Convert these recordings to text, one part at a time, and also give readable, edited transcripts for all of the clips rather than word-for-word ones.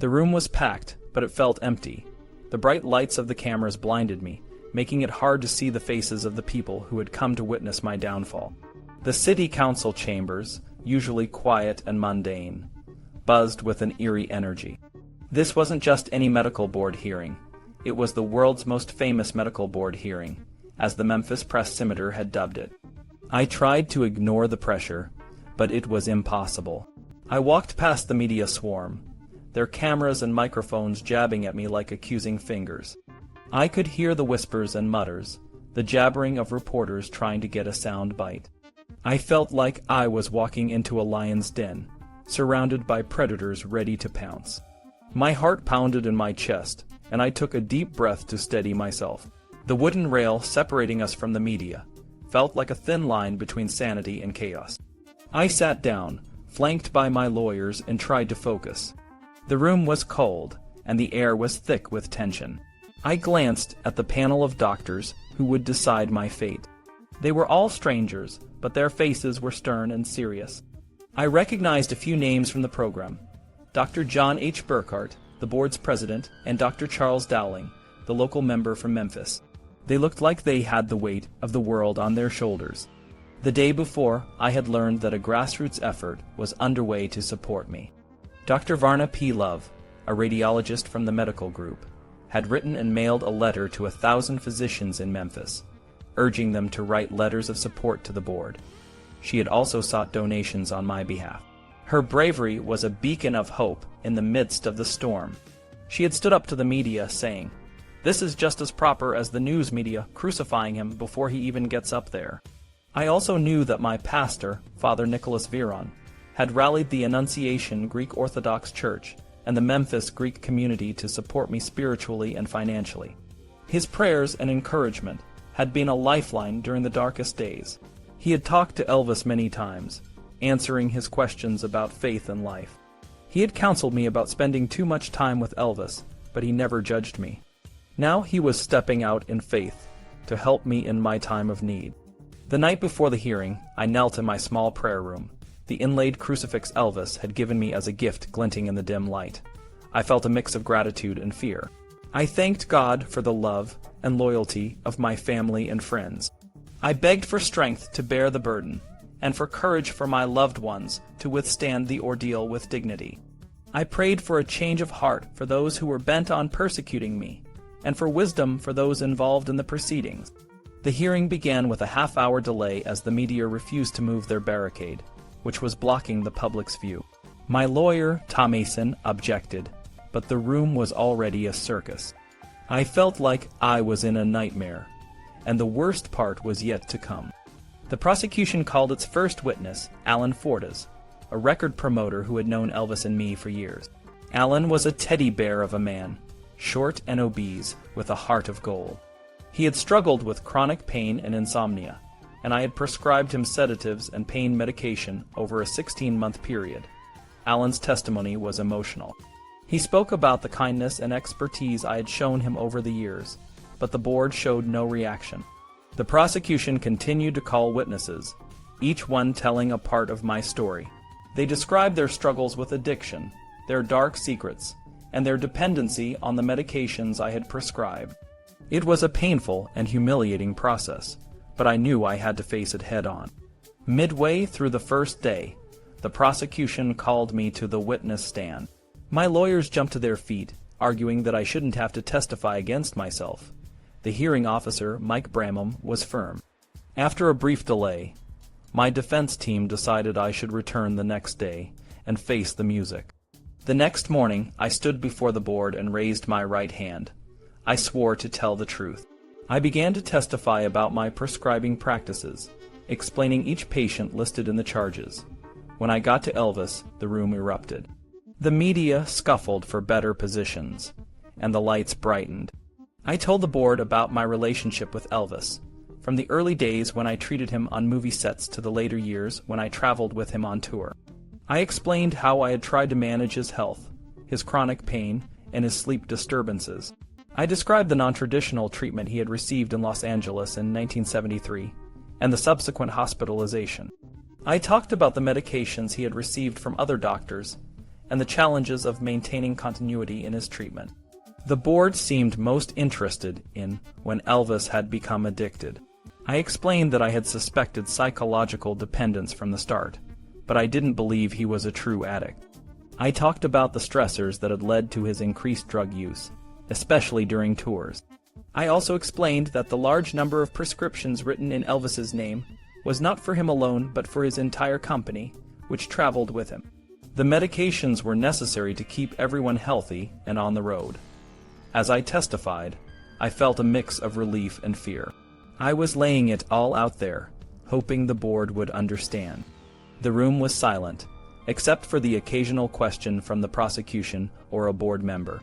The room was packed, but it felt empty. The bright lights of the cameras blinded me, making it hard to see the faces of the people who had come to witness my downfall. The city council chambers, usually quiet and mundane, buzzed with an eerie energy. This wasn't just any medical board hearing. It was the world's most famous medical board hearing, as the Memphis Press Scimitar had dubbed it. I tried to ignore the pressure, but it was impossible. I walked past the media swarm, their cameras and microphones jabbing at me like accusing fingers. I could hear the whispers and mutters, the jabbering of reporters trying to get a sound bite. I felt like I was walking into a lion's den, surrounded by predators ready to pounce. My heart pounded in my chest, and I took a deep breath to steady myself. The wooden rail separating us from the media felt like a thin line between sanity and chaos. I sat down, flanked by my lawyers, and tried to focus. The room was cold, and the air was thick with tension. I glanced at the panel of doctors who would decide my fate. They were all strangers, but their faces were stern and serious. I recognized a few names from the program: Dr. John H. Burkhart, the board's president, and Dr. Charles Dowling, the local member from Memphis. They looked like they had the weight of the world on their shoulders. The day before, I had learned that a grassroots effort was underway to support me. Dr. Varna P. Love, a radiologist from the medical group, had written and mailed a letter to 1,000 physicians in Memphis, urging them to write letters of support to the board. She had also sought donations on my behalf. Her bravery was a beacon of hope in the midst of the storm. She had stood up to the media, saying, "This is just as proper as the news media crucifying him before he even gets up there." I also knew that my pastor, Father Nicholas Viron, had rallied the Annunciation Greek Orthodox Church and the Memphis Greek community to support me spiritually and financially. His prayers and encouragement had been a lifeline during the darkest days. He had talked to Elvis many times, answering his questions about faith and life. He had counseled me about spending too much time with Elvis, but he never judged me. Now he was stepping out in faith to help me in my time of need. The night before the hearing, I knelt in my small prayer room. The inlaid crucifix Elvis had given me as a gift glinting in the dim light. I felt a mix of gratitude and fear. I thanked God for the love and loyalty of my family and friends. I begged for strength to bear the burden, and for courage for my loved ones to withstand the ordeal with dignity. I prayed for a change of heart for those who were bent on persecuting me, and for wisdom for those involved in the proceedings. The hearing began with a half-hour delay as the media refused to move their barricade, which was blocking the public's view. My lawyer, Tom Mason, objected, but the room was already a circus. I felt like I was in a nightmare, and the worst part was yet to come. The prosecution called its first witness, Alan Fortas, a record promoter who had known Elvis and me for years. Alan was a teddy bear of a man, short and obese, with a heart of gold. He had struggled with chronic pain and insomnia, and I had prescribed him sedatives and pain medication over a 16-month period. Alan's testimony was emotional. He spoke about the kindness and expertise I had shown him over the years, but the board showed no reaction. The prosecution continued to call witnesses, each one telling a part of my story. They described their struggles with addiction, their dark secrets, and their dependency on the medications I had prescribed. It was a painful and humiliating process, but I knew I had to face it head-on. Midway through the first day, the prosecution called me to the witness stand. My lawyers jumped to their feet, arguing that I shouldn't have to testify against myself. The hearing officer, Mike Bramham, was firm. After a brief delay, my defense team decided I should return the next day and face the music. The next morning, I stood before the board and raised my right hand. I swore to tell the truth. I began to testify about my prescribing practices, explaining each patient listed in the charges. When I got to Elvis, the room erupted. The media scuffled for better positions, and the lights brightened. I told the board about my relationship with Elvis, from the early days when I treated him on movie sets to the later years when I traveled with him on tour. I explained how I had tried to manage his health, his chronic pain, and his sleep disturbances. I described the non-traditional treatment he had received in Los Angeles in 1973, and the subsequent hospitalization. I talked about the medications he had received from other doctors, and the challenges of maintaining continuity in his treatment. The board seemed most interested in when Elvis had become addicted. I explained that I had suspected psychological dependence from the start, but I didn't believe he was a true addict. I talked about the stressors that had led to his increased drug use, especially during tours. I also explained that the large number of prescriptions written in Elvis's name was not for him alone but for his entire company, which traveled with him. The medications were necessary to keep everyone healthy and on the road. As I testified, I felt a mix of relief and fear. I was laying it all out there, hoping the board would understand. The room was silent, except for the occasional question from the prosecution or a board member.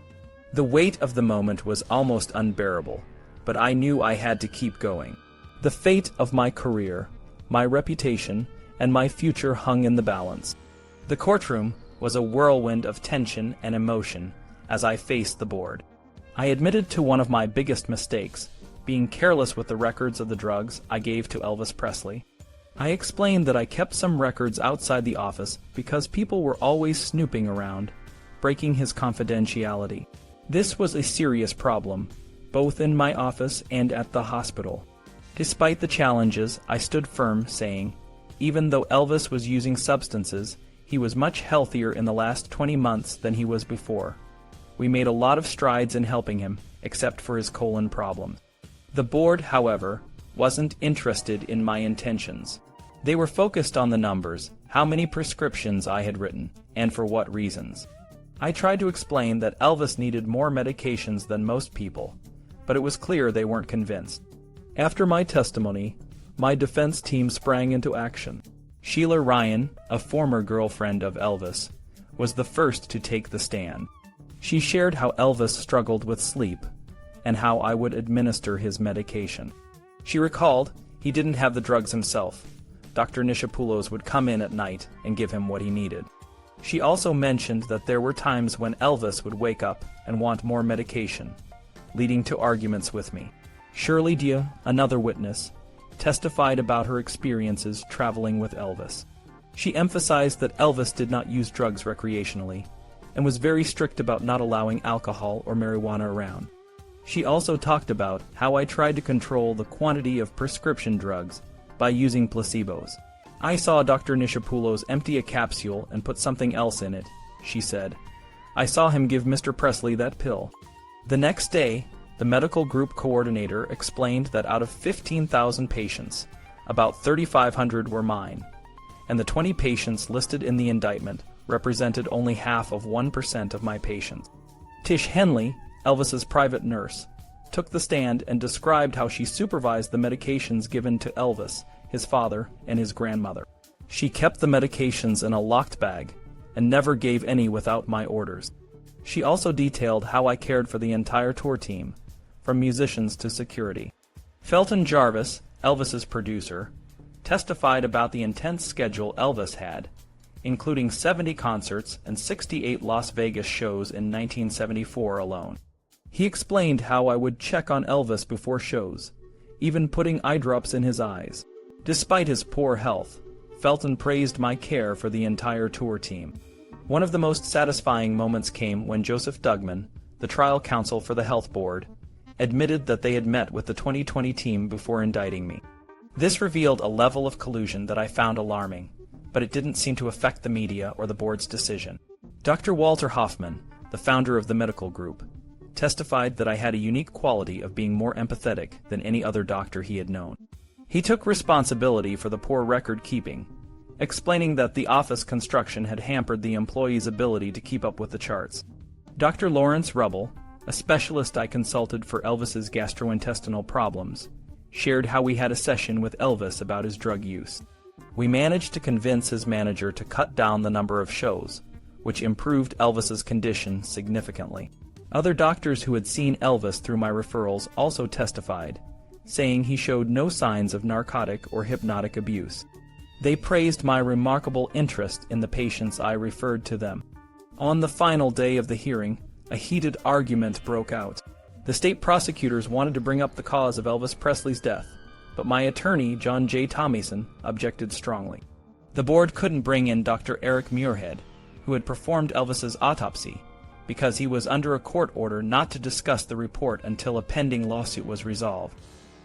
The weight of the moment was almost unbearable, but I knew I had to keep going. The fate of my career, my reputation, and my future hung in the balance. The courtroom was a whirlwind of tension and emotion as I faced the board. I admitted to one of my biggest mistakes, being careless with the records of the drugs I gave to Elvis Presley. I explained that I kept some records outside the office because people were always snooping around, breaking his confidentiality. This was a serious problem, both in my office and at the hospital. Despite the challenges, I stood firm, saying, even though Elvis was using substances, he was much healthier in the last 20 months than he was before. We made a lot of strides in helping him, except for his colon problem. The board, however, wasn't interested in my intentions. They were focused on the numbers, how many prescriptions I had written, and for what reasons. I tried to explain that Elvis needed more medications than most people, but it was clear they weren't convinced. After my testimony, my defense team sprang into action. Sheila Ryan, a former girlfriend of Elvis, was the first to take the stand. She shared how Elvis struggled with sleep and how I would administer his medication. She recalled he didn't have the drugs himself. Dr. Nichopoulos would come in at night and give him what he needed. She also mentioned that there were times when Elvis would wake up and want more medication, leading to arguments with me. Shirley Dia, another witness, testified about her experiences traveling with Elvis. She emphasized that Elvis did not use drugs recreationally and was very strict about not allowing alcohol or marijuana around. She also talked about how I tried to control the quantity of prescription drugs by using placebos. I saw Dr. Nichopoulos empty a capsule and put something else in it, she said. I saw him give Mr. Presley that pill. The next day, the medical group coordinator explained that out of 15,000 patients, about 3,500 were mine, and the 20 patients listed in the indictment represented only half of 1% of my patients. Tish Henley, Elvis's private nurse, took the stand and described how she supervised the medications given to Elvis, his father, and his grandmother. She kept the medications in a locked bag and never gave any without my orders. She also detailed how I cared for the entire tour team, from musicians to security. Felton Jarvis, Elvis's producer, testified about the intense schedule Elvis had, including 70 concerts and 68 Las Vegas shows in 1974 alone. He explained how I would check on Elvis before shows, even putting eye drops in his eyes. Despite his poor health, Felton praised my care for the entire tour team. One of the most satisfying moments came when Joseph Dugman, the trial counsel for the health board, admitted that they had met with the 2020 team before indicting me. This revealed a level of collusion that I found alarming, but it didn't seem to affect the media or the board's decision. Dr. Walter Hoffman, the founder of the medical group, testified that I had a unique quality of being more empathetic than any other doctor he had known. He took responsibility for the poor record keeping, explaining that the office construction had hampered the employees' ability to keep up with the charts. Dr. Lawrence Rubble, a specialist I consulted for Elvis's gastrointestinal problems, shared how we had a session with Elvis about his drug use. We managed to convince his manager to cut down the number of shows, which improved Elvis's condition significantly. Other doctors who had seen Elvis through my referrals also testified, saying he showed no signs of narcotic or hypnotic abuse. They praised my remarkable interest in the patients I referred to them. On the final day of the hearing, a heated argument broke out. The state prosecutors wanted to bring up the cause of Elvis Presley's death, but my attorney, John J. Tommyson, objected strongly. The board couldn't bring in Dr. Eric Muirhead, who had performed Elvis's autopsy, because he was under a court order not to discuss the report until a pending lawsuit was resolved.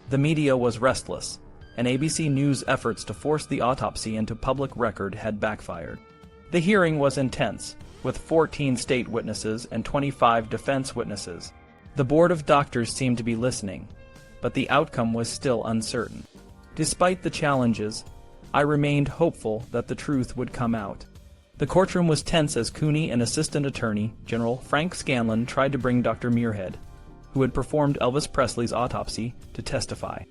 The media was restless, and ABC News' efforts to force the autopsy into public record had backfired. The hearing was intense, with 14 state witnesses and 25 defense witnesses. The board of doctors seemed to be listening, but the outcome was still uncertain. Despite the challenges, I remained hopeful that the truth would come out. The courtroom was tense as Cooney and Assistant Attorney General Frank Scanlon tried to bring Dr. Muirhead, who had performed Elvis Presley's autopsy, to testify.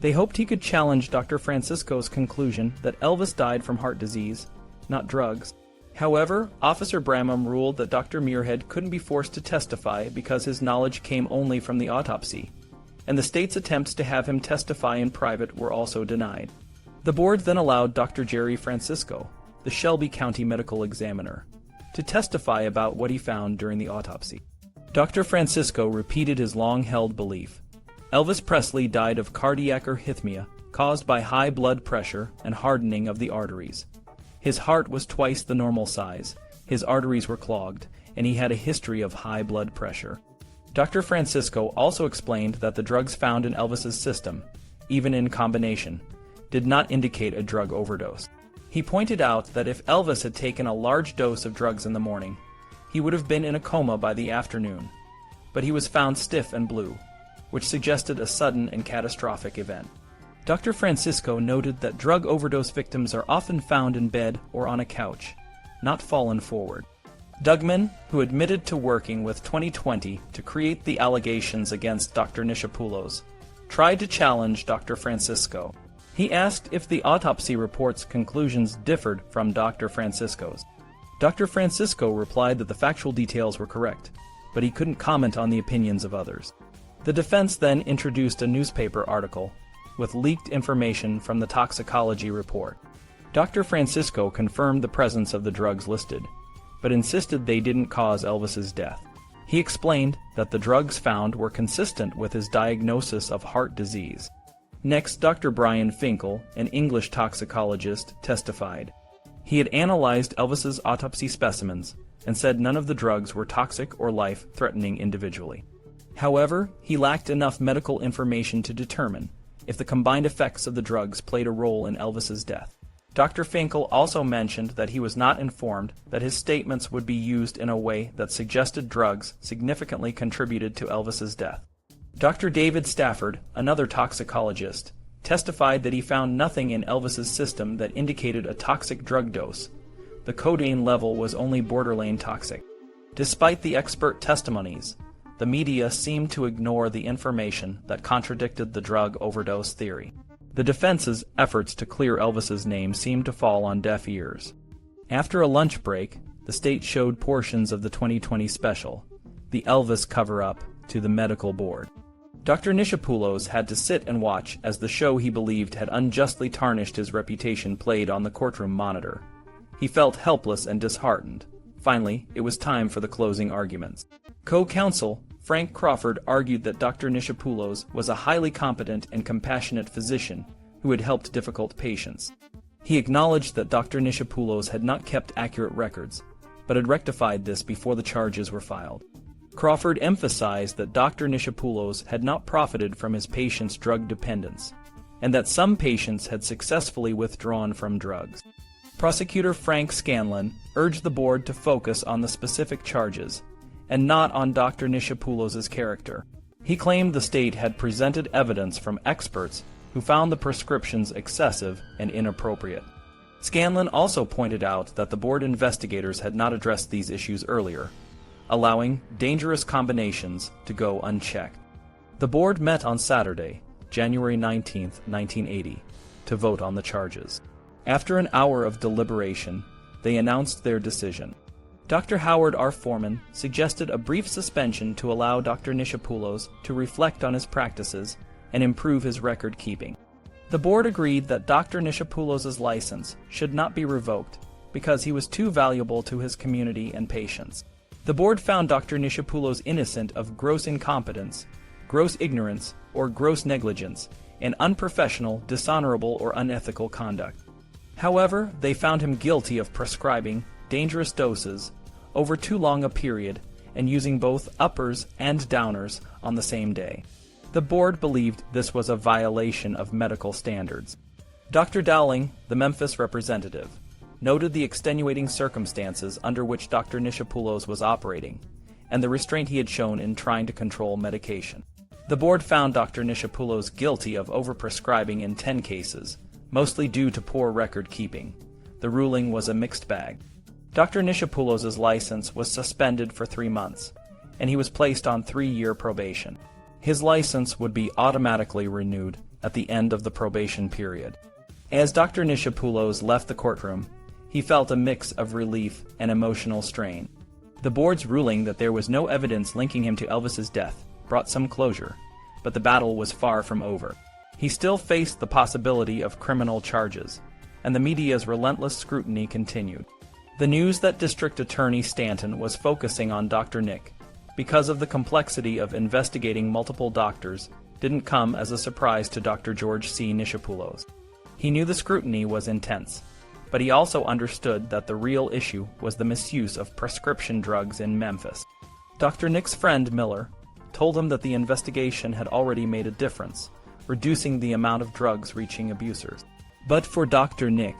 They hoped he could challenge Dr. Francisco's conclusion that Elvis died from heart disease, not drugs. However, Officer Bramham ruled that Dr. Muirhead couldn't be forced to testify because his knowledge came only from the autopsy, and the state's attempts to have him testify in private were also denied. The board then allowed Dr. Jerry Francisco, the Shelby County medical examiner, to testify about what he found during the autopsy. Dr. Francisco repeated his long-held belief. Elvis Presley died of cardiac arrhythmia caused by high blood pressure and hardening of the arteries. His heart was twice the normal size, his arteries were clogged, and he had a history of high blood pressure. Dr. Francisco also explained that the drugs found in Elvis's system, even in combination, did not indicate a drug overdose. He pointed out that if Elvis had taken a large dose of drugs in the morning, he would have been in a coma by the afternoon, but he was found stiff and blue, which suggested a sudden and catastrophic event. Dr. Francisco noted that drug overdose victims are often found in bed or on a couch, not fallen forward. Dugman, who admitted to working with 2020 to create the allegations against Dr. Nichopoulos, tried to challenge Dr. Francisco. He asked if the autopsy report's conclusions differed from Dr. Francisco's. Dr. Francisco replied that the factual details were correct, but he couldn't comment on the opinions of others. The defense then introduced a newspaper article with leaked information from the toxicology report. Dr. Francisco confirmed the presence of the drugs listed, but insisted they didn't cause Elvis's death. He explained that the drugs found were consistent with his diagnosis of heart disease. Next, Dr. Brian Finkel, an English toxicologist, testified. He had analyzed Elvis's autopsy specimens and said none of the drugs were toxic or life-threatening individually. However, he lacked enough medical information to determine if the combined effects of the drugs played a role in Elvis's death. Dr. Finkel also mentioned that he was not informed that his statements would be used in a way that suggested drugs significantly contributed to Elvis's death. Dr. David Stafford, another toxicologist, testified that he found nothing in Elvis's system that indicated a toxic drug dose. The codeine level was only borderline toxic. Despite the expert testimonies, the media seemed to ignore the information that contradicted the drug overdose theory. The defense's efforts to clear Elvis's name seemed to fall on deaf ears. After a lunch break, the state showed portions of the 2020 special, The Elvis Cover-Up, to the medical board. Dr. Nichopoulos had to sit and watch as the show he believed had unjustly tarnished his reputation played on the courtroom monitor. He felt helpless and disheartened. Finally, it was time for the closing arguments. Co-counsel Frank Crawford argued that Dr. Nichopoulos was a highly competent and compassionate physician who had helped difficult patients. He acknowledged that Dr. Nichopoulos had not kept accurate records, but had rectified this before the charges were filed. Crawford emphasized that Dr. Nichopoulos had not profited from his patients' drug dependence, and that some patients had successfully withdrawn from drugs. Prosecutor Frank Scanlon urged the board to focus on the specific charges, and not on Dr. Nichopoulos' character. He claimed the state had presented evidence from experts who found the prescriptions excessive and inappropriate. Scanlon also pointed out that the board investigators had not addressed these issues earlier, allowing dangerous combinations to go unchecked. The board met on Saturday, January 19, 1980, to vote on the charges. After an hour of deliberation, they announced their decision. Dr. Howard R. Foreman suggested a brief suspension to allow Dr. Nichopoulos to reflect on his practices and improve his record-keeping. The board agreed that Dr. Nichopoulos' license should not be revoked because he was too valuable to his community and patients. The board found Dr. Nichopoulos innocent of gross incompetence, gross ignorance, or gross negligence, and unprofessional, dishonorable, or unethical conduct. However, they found him guilty of prescribing dangerous doses, over too long a period, and using both uppers and downers on the same day. The board believed this was a violation of medical standards. Dr. Dowling, the Memphis representative, noted the extenuating circumstances under which Dr. Nichopoulos was operating, and the restraint he had shown in trying to control medication. The board found Dr. Nichopoulos guilty of overprescribing in 10 cases, mostly due to poor record keeping. The ruling was a mixed bag. Dr. Nichopoulos' license was suspended for 3 months, and he was placed on 3-year probation. His license would be automatically renewed at the end of the probation period. As Dr. Nichopoulos left the courtroom, he felt a mix of relief and emotional strain. The board's ruling that there was no evidence linking him to Elvis's death brought some closure, but the battle was far from over. He still faced the possibility of criminal charges, and the media's relentless scrutiny continued. The news that District Attorney Stanton was focusing on Dr. Nick because of the complexity of investigating multiple doctors didn't come as a surprise to Dr. George C. Nichopoulos. He knew the scrutiny was intense, but he also understood that the real issue was the misuse of prescription drugs in Memphis. Dr. Nick's friend Miller told him that the investigation had already made a difference, reducing the amount of drugs reaching abusers. But for Dr. Nick,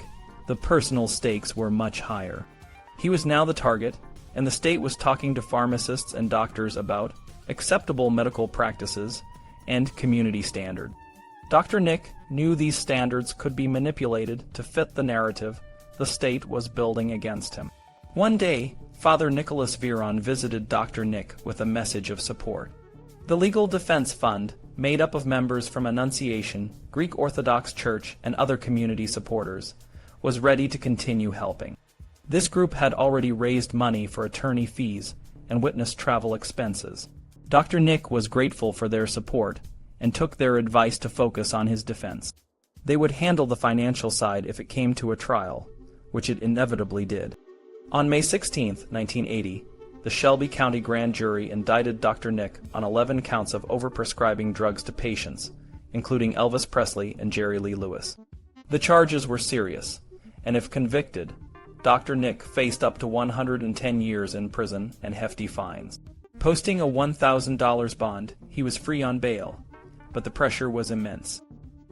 the personal stakes were much higher. He was now the target, and the state was talking to pharmacists and doctors about acceptable medical practices and community standard. Dr. Nick knew these standards could be manipulated to fit the narrative the state was building against him. One day, Father Nicholas Viron visited Dr. Nick with a message of support. The Legal Defense Fund, made up of members from Annunciation, Greek Orthodox Church, and other community supporters, was ready to continue helping. This group had already raised money for attorney fees and witness travel expenses. Dr. Nick was grateful for their support and took their advice to focus on his defense. They would handle the financial side if it came to a trial, which it inevitably did. On May 16, 1980, the Shelby County Grand Jury indicted Dr. Nick on 11 counts of overprescribing drugs to patients, including Elvis Presley and Jerry Lee Lewis. The charges were serious, and if convicted, Dr. Nick faced up to 110 years in prison and hefty fines. Posting a $1,000 bond, he was free on bail, but the pressure was immense.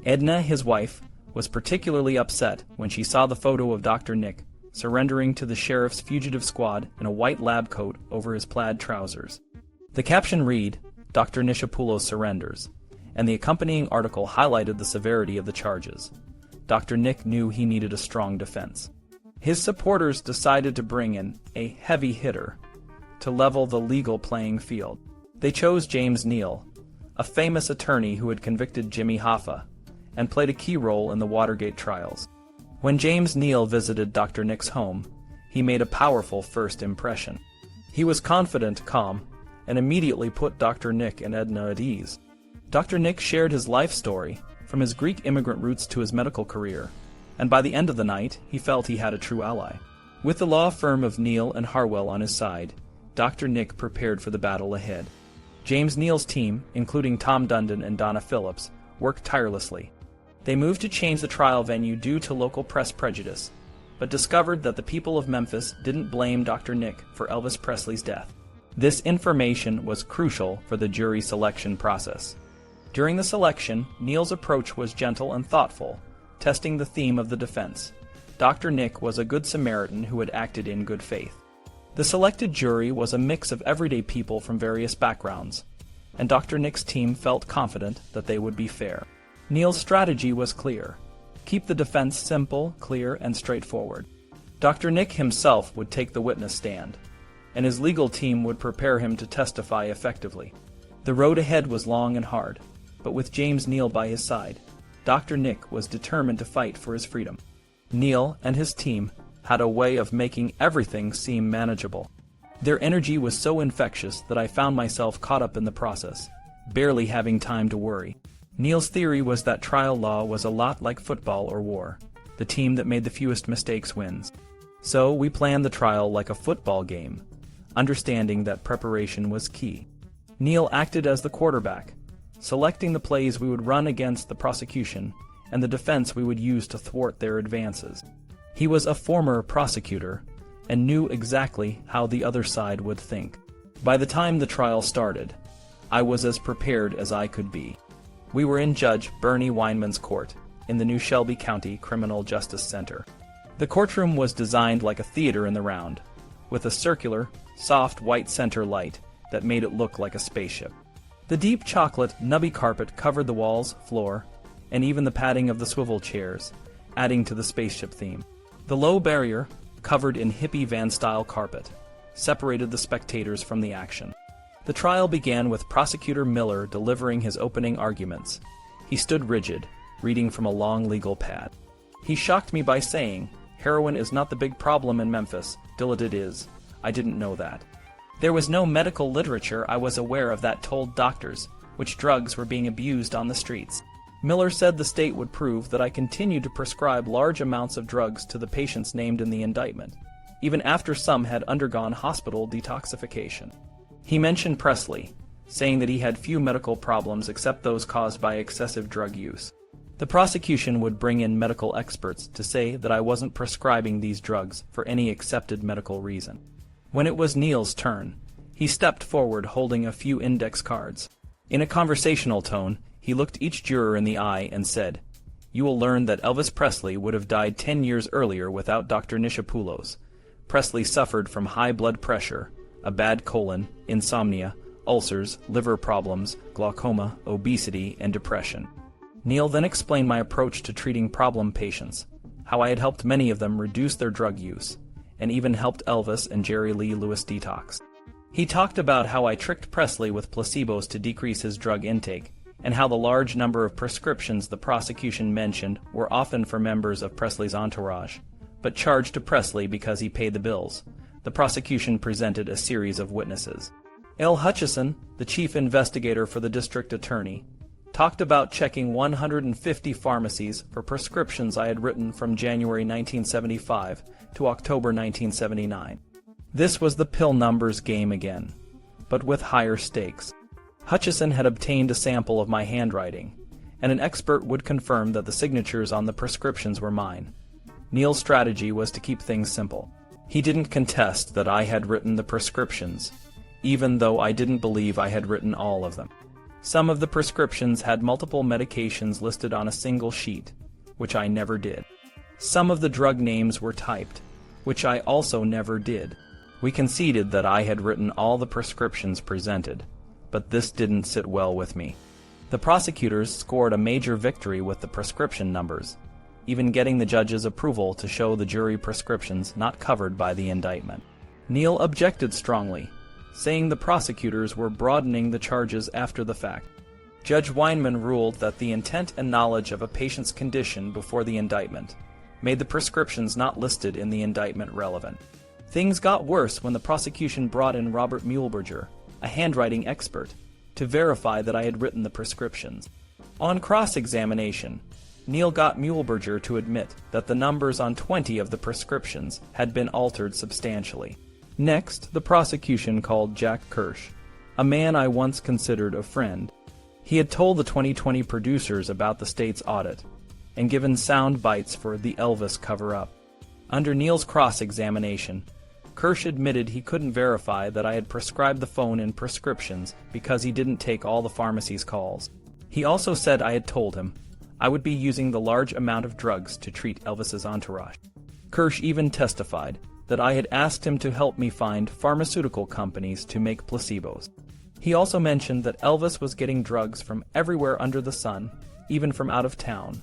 Edna, his wife, was particularly upset when she saw the photo of Dr. Nick surrendering to the sheriff's fugitive squad in a white lab coat over his plaid trousers. The caption read, "Dr. Nichopoulos surrenders," and the accompanying article highlighted the severity of the charges. Dr. Nick knew he needed a strong defense. His supporters decided to bring in a heavy hitter to level the legal playing field. They chose James Neal, a famous attorney who had convicted Jimmy Hoffa and played a key role in the Watergate trials. When James Neal visited Dr. Nick's home, he made a powerful first impression. He was confident, calm, and immediately put Dr. Nick and Edna at ease. Dr. Nick shared his life story, from his Greek immigrant roots to his medical career, and by the end of the night, he felt he had a true ally. With the law firm of Neal and Harwell on his side, Dr. Nick prepared for the battle ahead. James Neal's team, including Tom Dundon and Donna Phillips, worked tirelessly. They moved to change the trial venue due to local press prejudice, but discovered that the people of Memphis didn't blame Dr. Nick for Elvis Presley's death. This information was crucial for the jury selection process. During the selection, Neal's approach was gentle and thoughtful, testing the theme of the defense. Dr. Nick was a good Samaritan who had acted in good faith. The selected jury was a mix of everyday people from various backgrounds, and Dr. Nick's team felt confident that they would be fair. Neal's strategy was clear. Keep the defense simple, clear, and straightforward. Dr. Nick himself would take the witness stand, and his legal team would prepare him to testify effectively. The road ahead was long and hard, but with James Neal by his side, Dr. Nick was determined to fight for his freedom. Neal and his team had a way of making everything seem manageable. Their energy was so infectious that I found myself caught up in the process, barely having time to worry. Neal's theory was that trial law was a lot like football or war. The team that made the fewest mistakes wins. So we planned the trial like a football game, understanding that preparation was key. Neal acted as the quarterback, selecting the plays we would run against the prosecution and the defense we would use to thwart their advances. He was a former prosecutor and knew exactly how the other side would think. By the time the trial started, I was as prepared as I could be. We were in Judge Bernie Weinman's court in the New Shelby County Criminal Justice Center. The courtroom was designed like a theater in the round, with a circular, soft white center light that made it look like a spaceship. The deep chocolate, nubby carpet covered the walls, floor, and even the padding of the swivel chairs, adding to the spaceship theme. The low barrier, covered in hippie van-style carpet, separated the spectators from the action. The trial began with Prosecutor Miller delivering his opening arguments. He stood rigid, reading from a long legal pad. He shocked me by saying, "Heroin is not the big problem in Memphis, till it is. I didn't know that. There was no medical literature I was aware of that told doctors which drugs were being abused on the streets." Miller said the state would prove that I continued to prescribe large amounts of drugs to the patients named in the indictment, even after some had undergone hospital detoxification. He mentioned Presley, saying that he had few medical problems except those caused by excessive drug use. The prosecution would bring in medical experts to say that I wasn't prescribing these drugs for any accepted medical reason. When it was Neil's turn, he stepped forward holding a few index cards. In a conversational tone, he looked each juror in the eye and said, "You will learn that Elvis Presley would have died 10 years earlier without Dr. Nichopoulos. Presley suffered from high blood pressure, a bad colon, insomnia, ulcers, liver problems, glaucoma, obesity, and depression." Neil then explained my approach to treating problem patients, how I had helped many of them reduce their drug use, and even helped Elvis and Jerry Lee Lewis detox. He talked about how I tricked Presley with placebos to decrease his drug intake, and how the large number of prescriptions the prosecution mentioned were often for members of Presley's entourage, but charged to Presley because he paid the bills. The prosecution presented a series of witnesses. L. Hutchison, the chief investigator for the district attorney, talked about checking 150 pharmacies for prescriptions I had written from January 1975 to October 1979. This was the pill numbers game again, but with higher stakes. Hutchison had obtained a sample of my handwriting, and an expert would confirm that the signatures on the prescriptions were mine. Neil's strategy was to keep things simple. He didn't contest that I had written the prescriptions, even though I didn't believe I had written all of them. Some of the prescriptions had multiple medications listed on a single sheet, which I never did. Some of the drug names were typed, which I also never did. We conceded that I had written all the prescriptions presented, but this didn't sit well with me. The prosecutors scored a major victory with the prescription numbers, even getting the judge's approval to show the jury prescriptions not covered by the indictment. Neil objected strongly, saying the prosecutors were broadening the charges after the fact. Judge Weinman ruled that the intent and knowledge of a patient's condition before the indictment made the prescriptions not listed in the indictment relevant. Things got worse when the prosecution brought in Robert Muehlberger, a handwriting expert, to verify that I had written the prescriptions. On cross-examination, Neil got Muehlberger to admit that the numbers on 20 of the prescriptions had been altered substantially. Next, the prosecution called Jack Kirsch, a man I once considered a friend. He had told the 2020 producers about the state's audit, and given sound bites for the Elvis cover-up. Under Neil's cross-examination, Kirsch admitted he couldn't verify that I had prescribed the phone in prescriptions because he didn't take all the pharmacy's calls. He also said I had told him I would be using the large amount of drugs to treat Elvis's entourage. Kirsch even testified that I had asked him to help me find pharmaceutical companies to make placebos. He also mentioned that Elvis was getting drugs from everywhere under the sun, even from out of town.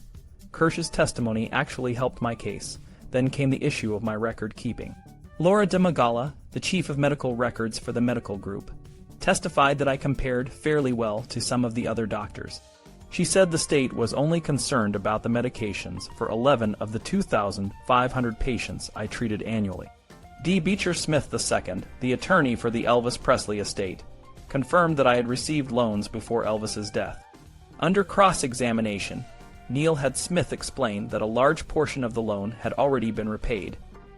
Kirsch's testimony actually helped my case. Then came the issue of my record keeping. Laura DeMagala, the chief of medical records for the medical group, testified that I compared fairly well to some of the other doctors. She said the state was only concerned about the medications for 11 of the 2,500 patients I treated annually. D. Beecher Smith II, the attorney for the Elvis Presley estate, confirmed that I had received loans before Elvis's death. Under cross-examination, Neil had Smith explain that a large portion of the loan had already been repaid,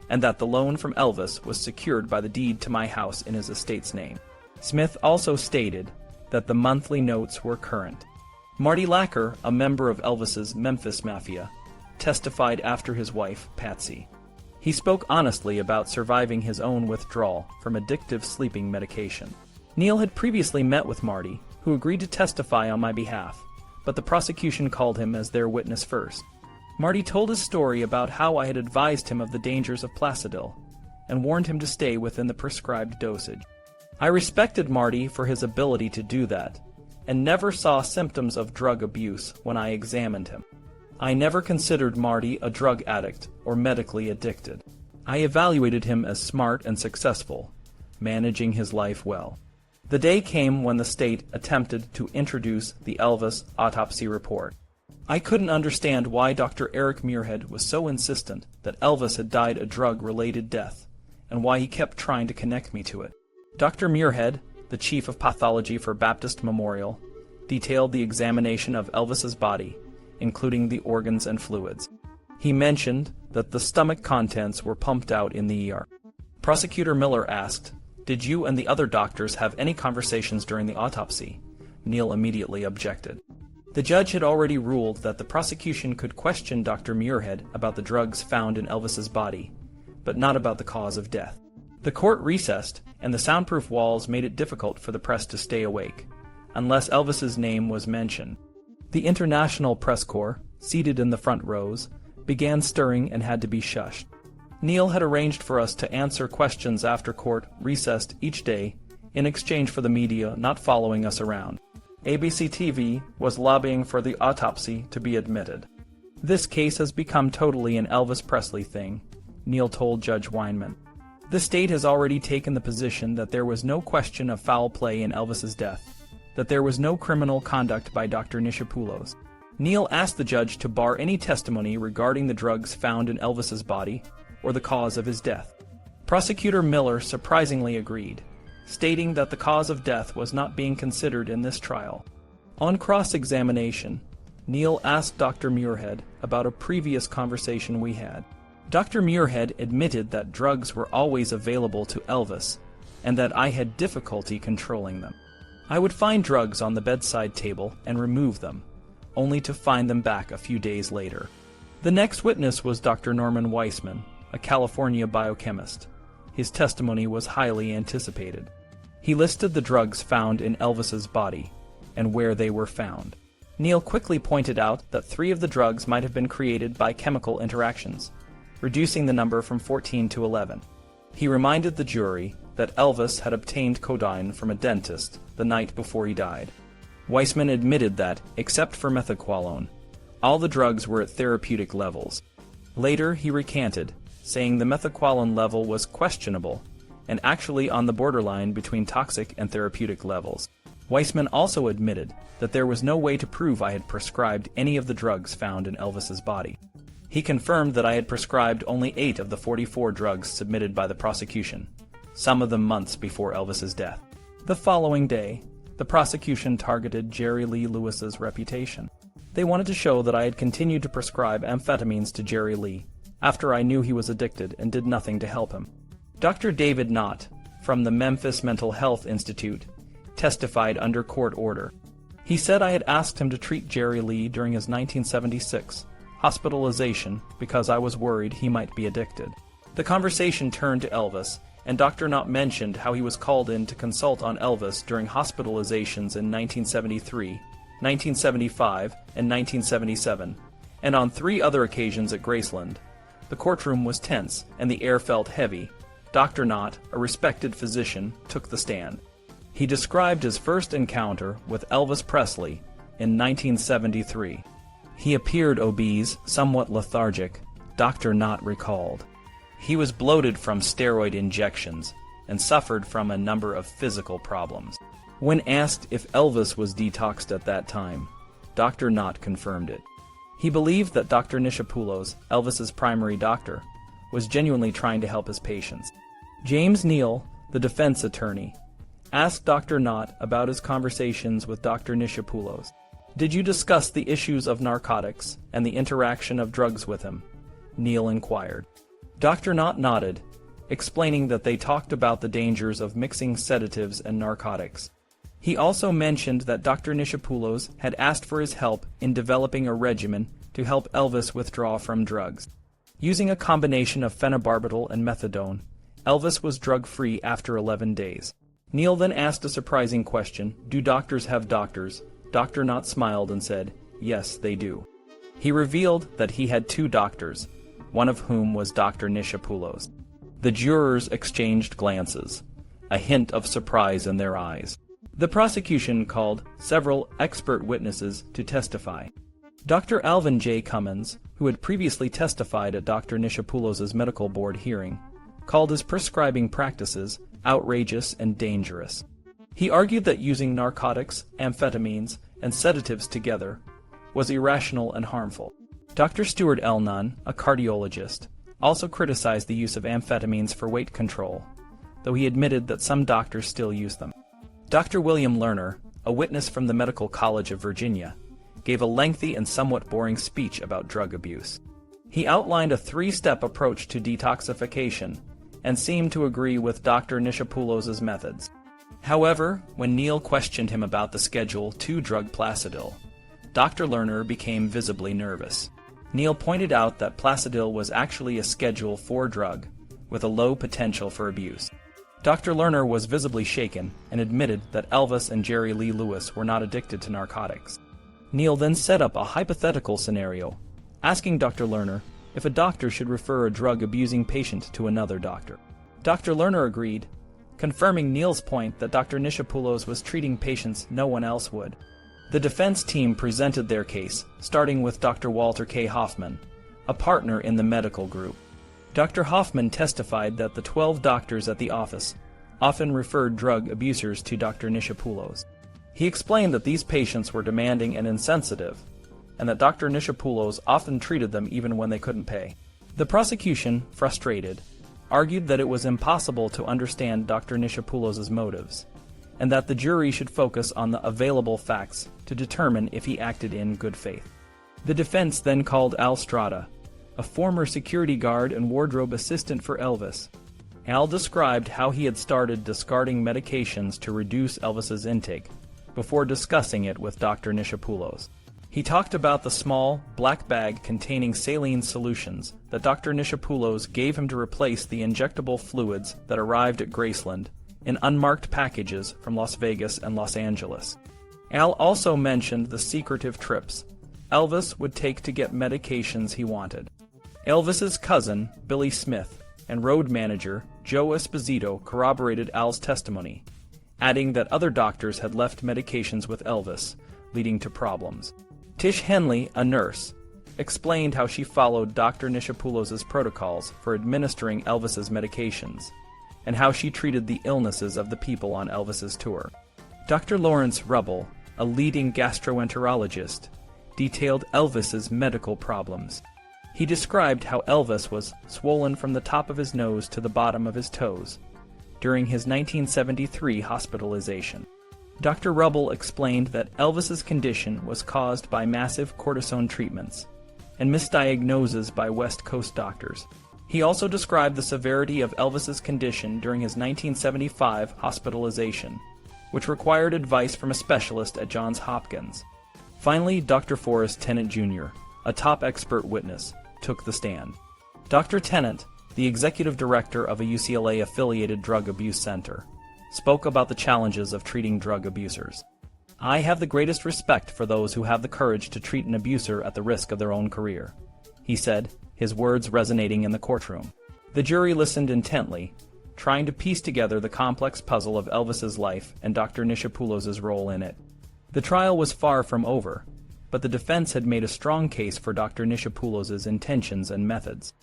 and that the loan from Elvis was secured by the deed to my house in his estate's name. Smith also stated that the monthly notes were current. Marty Lacker, a member of Elvis's Memphis Mafia, testified after his wife, Patsy. He spoke honestly about surviving his own withdrawal from addictive sleeping medication. Neil had previously met with Marty, who agreed to testify on my behalf, but the prosecution called him as their witness first. Marty told his story about how I had advised him of the dangers of Placidil and warned him to stay within the prescribed dosage. I respected Marty for his ability to do that, and never saw symptoms of drug abuse when I examined him. I never considered Marty a drug addict or medically addicted. I evaluated him as smart and successful, managing his life well. The day came when the state attempted to introduce the Elvis autopsy report. I couldn't understand why Dr. Eric Muirhead was so insistent that Elvis had died a drug-related death, and why he kept trying to connect me to it. Dr. Muirhead, the chief of pathology for Baptist Memorial, detailed the examination of Elvis's body, including the organs and fluids. He mentioned that the stomach contents were pumped out in the ER. Prosecutor Miller asked, "Did you and the other doctors have any conversations during the autopsy?" Neil immediately objected. The judge had already ruled that the prosecution could question Dr. Muirhead about the drugs found in Elvis's body, but not about the cause of death. The court recessed, and the soundproof walls made it difficult for the press to stay awake, unless Elvis's name was mentioned. The international press corps, seated in the front rows, began stirring and had to be shushed. Neil had arranged for us to answer questions after court recessed each day in exchange for the media not following us around. ABC TV was lobbying for the autopsy to be admitted. "This case has become totally an Elvis Presley thing," Neil told Judge Weinman. "The state has already taken the position that there was no question of foul play in Elvis's death, that there was no criminal conduct by Dr. Nichopoulos." Neil asked the judge to bar any testimony regarding the drugs found in Elvis's body or the cause of his death. Prosecutor Miller surprisingly agreed, stating that the cause of death was not being considered in this trial. On cross-examination, Neil asked Dr. Muirhead about a previous conversation we had. Dr. Muirhead admitted that drugs were always available to Elvis, and that I had difficulty controlling them. I would find drugs on the bedside table and remove them, only to find them back a few days later. The next witness was Dr. Norman Weissman, a California biochemist. His testimony was highly anticipated. He listed the drugs found in Elvis's body and where they were found. Neil quickly pointed out that 3 of the drugs might have been created by chemical interactions, reducing the number from 14 to 11. He reminded the jury that Elvis had obtained codeine from a dentist the night before he died. Weissman admitted that, except for methaqualone, all the drugs were at therapeutic levels. Later he recanted, saying the methaqualone level was questionable and actually on the borderline between toxic and therapeutic levels. Weissman also admitted that there was no way to prove I had prescribed any of the drugs found in Elvis's body. He confirmed that I had prescribed only 8 of the 44 drugs submitted by the prosecution, some of them months before Elvis's death. The following day, the prosecution targeted Jerry Lee Lewis's reputation. They wanted to show that I had continued to prescribe amphetamines to Jerry Lee after I knew he was addicted and did nothing to help him. Dr. David Knott, from the Memphis Mental Health Institute, testified under court order. He said I had asked him to treat Jerry Lee during his 1976 hospitalization because I was worried he might be addicted. The conversation turned to Elvis, and Dr. Knott mentioned how he was called in to consult on Elvis during hospitalizations in 1973, 1975, and 1977, and on 3 other occasions at Graceland. The courtroom was tense, and the air felt heavy. Dr. Knott, a respected physician, took the stand. He described his first encounter with Elvis Presley in 1973. He appeared obese, somewhat lethargic, Dr. Knott recalled. He was bloated from steroid injections and suffered from a number of physical problems. When asked if Elvis was detoxed at that time, Dr. Knott confirmed it. He believed that Dr. Nichopoulos, Elvis's primary doctor, was genuinely trying to help his patients. James Neal, the defense attorney, asked Dr. Knott about his conversations with Dr. Nichopoulos. "Did you discuss the issues of narcotics and the interaction of drugs with him?" Neal inquired. Dr. Knott nodded, explaining that they talked about the dangers of mixing sedatives and narcotics. He also mentioned that Dr. Nichopoulos had asked for his help in developing a regimen to help Elvis withdraw from drugs. Using a combination of phenobarbital and methadone, Elvis was drug-free after 11 days. Neil then asked a surprising question, "Do doctors have doctors?" Dr. Knott smiled and said, "Yes, they do." He revealed that he had two doctors, one of whom was Dr. Nichopoulos. The jurors exchanged glances, a hint of surprise in their eyes. The prosecution called several expert witnesses to testify. Dr. Alvin J. Cummins, who had previously testified at Dr. Nichopoulos' medical board hearing, called his prescribing practices outrageous and dangerous. He argued that using narcotics, amphetamines, and sedatives together was irrational and harmful. Dr. Stuart L. Nunn, a cardiologist, also criticized the use of amphetamines for weight control, though he admitted that some doctors still use them. Dr. William Lerner, a witness from the Medical College of Virginia, gave a lengthy and somewhat boring speech about drug abuse. He outlined a three-step approach to detoxification and seemed to agree with Dr. Nichopoulos' methods. However, when Neil questioned him about the Schedule II drug Placidil, Dr. Lerner became visibly nervous. Neil pointed out that Placidil was actually a Schedule IV drug with a low potential for abuse. Dr. Lerner was visibly shaken and admitted that Elvis and Jerry Lee Lewis were not addicted to narcotics. Neil then set up a hypothetical scenario, asking Dr. Lerner if a doctor should refer a drug-abusing patient to another doctor. Dr. Lerner agreed, confirming Neil's point that Dr. Nichopoulos was treating patients no one else would. The defense team presented their case, starting with Dr. Walter K. Hoffman, a partner in the medical group. Dr. Hoffman testified that the 12 doctors at the office often referred drug abusers to Dr. Nichopoulos. He explained that these patients were demanding and insensitive, and that Dr. Nichopoulos often treated them even when they couldn't pay. The prosecution, frustrated, argued that it was impossible to understand Dr. Nichopoulos' motives, and that the jury should focus on the available facts to determine if he acted in good faith. The defense then called Al Strada, a former security guard and wardrobe assistant for Elvis. Al described how he had started discarding medications to reduce Elvis's intake, before discussing it with Dr. Nichopoulos. He talked about the small, black bag containing saline solutions that Dr. Nichopoulos gave him to replace the injectable fluids that arrived at Graceland in unmarked packages from Las Vegas and Los Angeles. Al also mentioned the secretive trips Elvis would take to get medications he wanted. Elvis's cousin, Billy Smith, and road manager, Joe Esposito, corroborated Al's testimony, adding that other doctors had left medications with Elvis, leading to problems. Tish Henley, a nurse, explained how she followed Dr. Nichopoulos' protocols for administering Elvis's medications, and how she treated the illnesses of the people on Elvis's tour. Dr. Lawrence Rubble, a leading gastroenterologist, detailed Elvis's medical problems. He described how Elvis was swollen from the top of his nose to the bottom of his toes during his 1973 hospitalization. Dr. Rubble explained that Elvis's condition was caused by massive cortisone treatments and misdiagnoses by West Coast doctors. He also described the severity of Elvis's condition during his 1975 hospitalization, which required advice from a specialist at Johns Hopkins. Finally, Dr. Forrest Tennant Jr., a top expert witness, took the stand. Dr. Tennant, the executive director of a UCLA-affiliated drug abuse center, spoke about the challenges of treating drug abusers. "I have the greatest respect for those who have the courage to treat an abuser at the risk of their own career," he said, his words resonating in the courtroom. The jury listened intently, trying to piece together the complex puzzle of Elvis's life and Dr. Nichopoulos' role in it. The trial was far from over, but the defense had made a strong case for Dr. Nichopoulos' intentions and methods.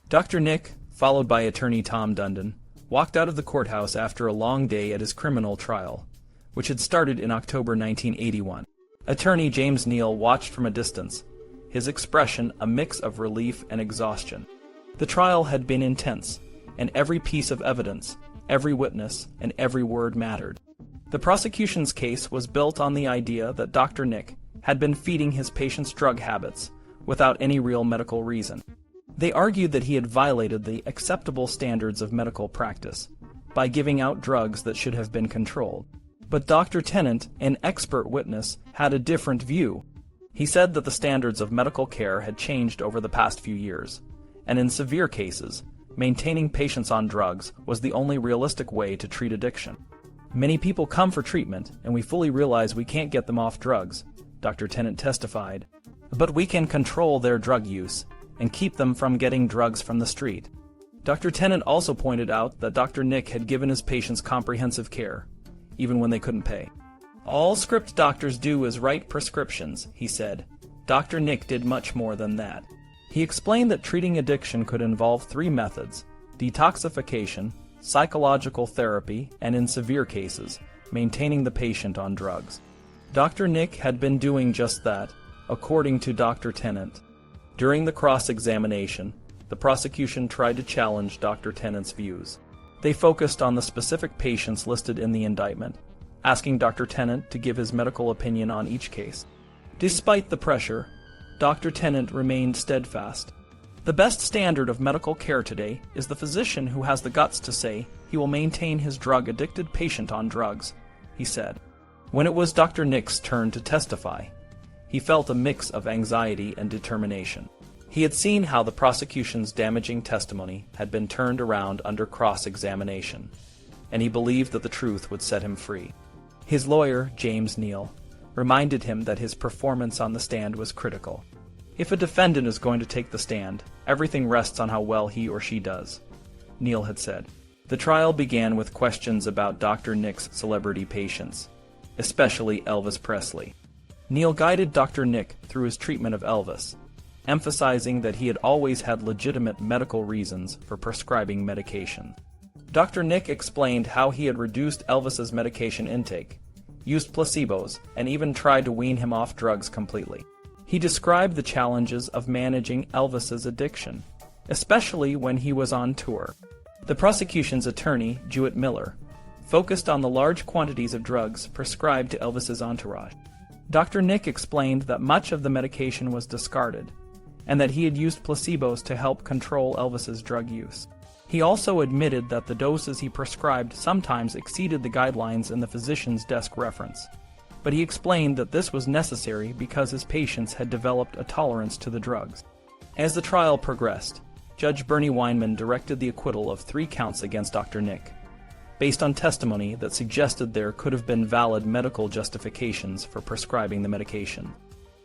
Dr. Nick, followed by attorney Tom Dundon, walked out of the courthouse after a long day at his criminal trial, which had started in October 1981. Attorney James Neal watched from a distance, his expression a mix of relief and exhaustion. The trial had been intense, and every piece of evidence, every witness, and every word mattered. The prosecution's case was built on the idea that Dr. Nick had been feeding his patients' drug habits without any real medical reason. They argued that he had violated the acceptable standards of medical practice by giving out drugs that should have been controlled. But Dr. Tennant, an expert witness, had a different view. He said that the standards of medical care had changed over the past few years, and in severe cases, maintaining patients on drugs was the only realistic way to treat addiction. Many people come for treatment, and we fully realize we can't get them off drugs, Dr. Tennant testified. But we can control their drug use and keep them from getting drugs from the street. Dr. Tennant also pointed out that Dr. Nick had given his patients comprehensive care, even when they couldn't pay. All script doctors do is write prescriptions, he said. Dr. Nick did much more than that. He explained that treating addiction could involve 3 methods: detoxification, psychological therapy, and in severe cases, maintaining the patient on drugs. Dr. Nick had been doing just that, according to Dr. Tennant. During the cross-examination, the prosecution tried to challenge Dr. Tennant's views. They focused on the specific patients listed in the indictment, asking Dr. Tennant to give his medical opinion on each case. Despite the pressure, Dr. Tennant remained steadfast. The best standard of medical care today is the physician who has the guts to say he will maintain his drug-addicted patient on drugs, he said. When it was Dr. Nick's turn to testify, he felt a mix of anxiety and determination. He had seen how the prosecution's damaging testimony had been turned around under cross-examination, and he believed that the truth would set him free. His lawyer, James Neal, reminded him that his performance on the stand was critical. If a defendant is going to take the stand, everything rests on how well he or she does, Neal had said. The trial began with questions about Dr. Nick's celebrity patients, especially Elvis Presley. Neal guided Dr. Nick through his treatment of Elvis, emphasizing that he had always had legitimate medical reasons for prescribing medication. Dr. Nick explained how he had reduced Elvis's medication intake, used placebos, and even tried to wean him off drugs completely. He described the challenges of managing Elvis's addiction, especially when he was on tour. The prosecution's attorney, Jewett Miller, focused on the large quantities of drugs prescribed to Elvis's entourage. Dr. Nick explained that much of the medication was discarded, and that he had used placebos to help control Elvis's drug use. He also admitted that the doses he prescribed sometimes exceeded the guidelines in the physician's desk reference, but he explained that this was necessary because his patients had developed a tolerance to the drugs. As the trial progressed, Judge Bernie Weinman directed the acquittal of 3 counts against Dr. Nick, based on testimony that suggested there could have been valid medical justifications for prescribing the medication.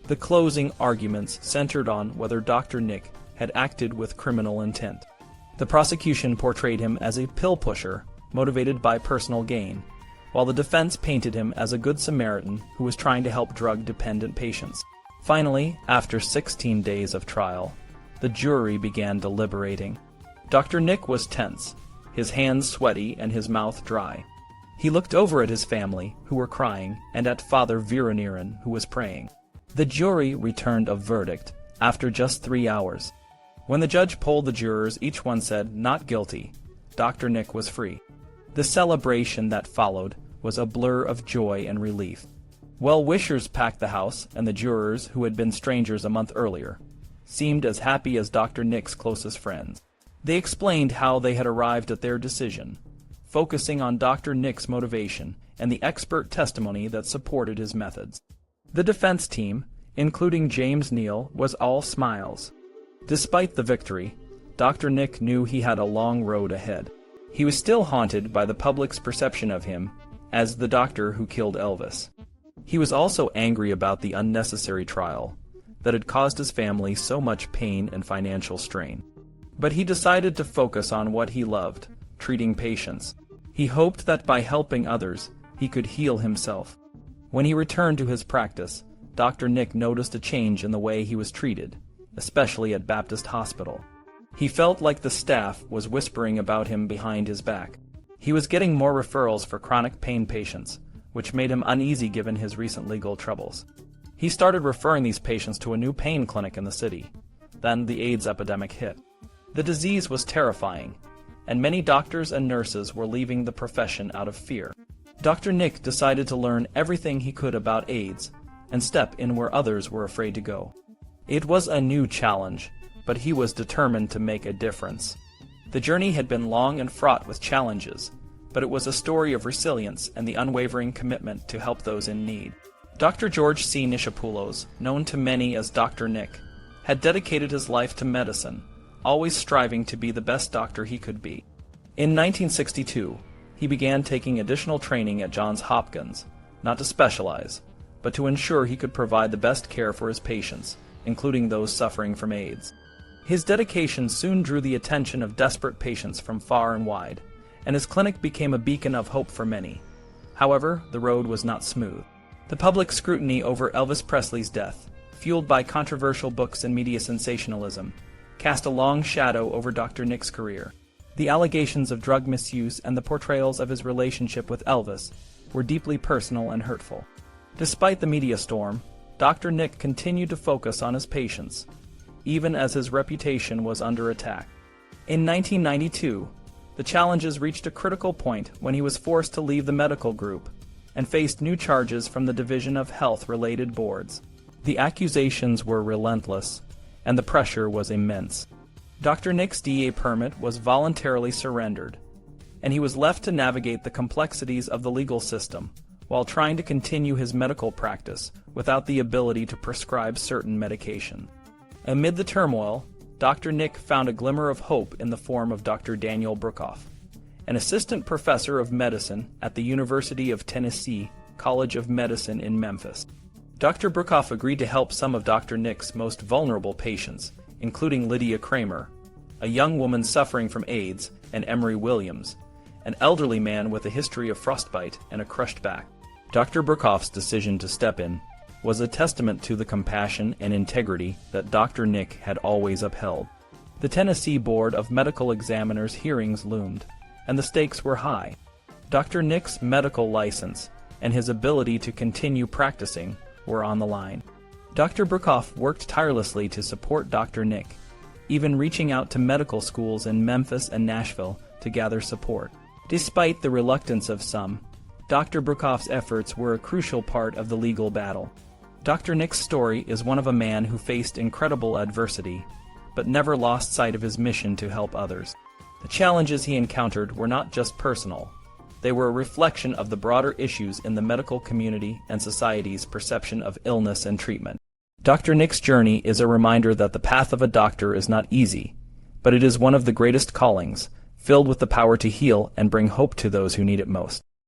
The closing arguments centered on whether Dr. Nick had acted with criminal intent. The prosecution portrayed him as a pill pusher motivated by personal gain, while the defense painted him as a good Samaritan who was trying to help drug-dependent patients. Finally, after 16 days of trial, the jury began deliberating. Dr. Nick was tense, his hands sweaty and his mouth dry. He looked over at his family, who were crying, and at Father Vironiran, who was praying. The jury returned a verdict after just 3 hours. When the judge polled the jurors, each one said, "Not guilty." Dr. Nick was free. The celebration that followed was a blur of joy and relief. Well-wishers packed the house, and the jurors, who had been strangers a month earlier, seemed as happy as Dr. Nick's closest friends. They explained how they had arrived at their decision, focusing on Dr. Nick's motivation and the expert testimony that supported his methods. The defense team, including James Neal, was all smiles. Despite the victory, Dr. Nick knew he had a long road ahead. He was still haunted by the public's perception of him as the doctor who killed Elvis. He was also angry about the unnecessary trial that had caused his family so much pain and financial strain. But he decided to focus on what he loved, treating patients. He hoped that by helping others, he could heal himself. When he returned to his practice, Dr. Nick noticed a change in the way he was treated, especially at Baptist Hospital. He felt like the staff was whispering about him behind his back. He was getting more referrals for chronic pain patients, which made him uneasy given his recent legal troubles. He started referring these patients to a new pain clinic in the city. Then the AIDS epidemic hit. The disease was terrifying, and many doctors and nurses were leaving the profession out of fear. Dr. Nick decided to learn everything he could about AIDS and step in where others were afraid to go. It was a new challenge, but he was determined to make a difference. The journey had been long and fraught with challenges, but it was a story of resilience and the unwavering commitment to help those in need. Dr. George C. Nichopoulos, known to many as Dr. Nick, had dedicated his life to medicine, always striving to be the best doctor he could be. In 1962, he began taking additional training at Johns Hopkins, not to specialize, but to ensure he could provide the best care for his patients, including those suffering from AIDS. His dedication soon drew the attention of desperate patients from far and wide, and his clinic became a beacon of hope for many. However, the road was not smooth. The public scrutiny over Elvis Presley's death, fueled by controversial books and media sensationalism, cast a long shadow over Dr. Nick's career. The allegations of drug misuse and the portrayals of his relationship with Elvis were deeply personal and hurtful. Despite the media storm, Dr. Nick continued to focus on his patients, even as his reputation was under attack. In 1992, the challenges reached a critical point when he was forced to leave the medical group and faced new charges from the Division of Health-related boards. The accusations were relentless, and the pressure was immense. Dr. Nick's DEA permit was voluntarily surrendered, and he was left to navigate the complexities of the legal system while trying to continue his medical practice without the ability to prescribe certain medication. Amid the turmoil, Dr. Nick found a glimmer of hope in the form of Dr. Daniel Brookoff, an assistant professor of medicine at the University of Tennessee College of Medicine in Memphis. Dr. Brookoff agreed to help some of Dr. Nick's most vulnerable patients, including Lydia Kramer, a young woman suffering from AIDS, and Emery Williams, an elderly man with a history of frostbite and a crushed back. Dr. Brookoff's decision to step in was a testament to the compassion and integrity that Dr. Nick had always upheld. The Tennessee Board of Medical Examiners hearings loomed, and the stakes were high. Dr. Nick's medical license and his ability to continue practicing were on the line. Dr. Brookoff worked tirelessly to support Dr. Nick, even reaching out to medical schools in Memphis and Nashville to gather support. Despite the reluctance of some, Dr. Brookoff's efforts were a crucial part of the legal battle. Dr. Nick's story is one of a man who faced incredible adversity, but never lost sight of his mission to help others. The challenges he encountered were not just personal. They were a reflection of the broader issues in the medical community and society's perception of illness and treatment. Dr. Nick's journey is a reminder that the path of a doctor is not easy, but it is one of the greatest callings, filled with the power to heal and bring hope to those who need it most.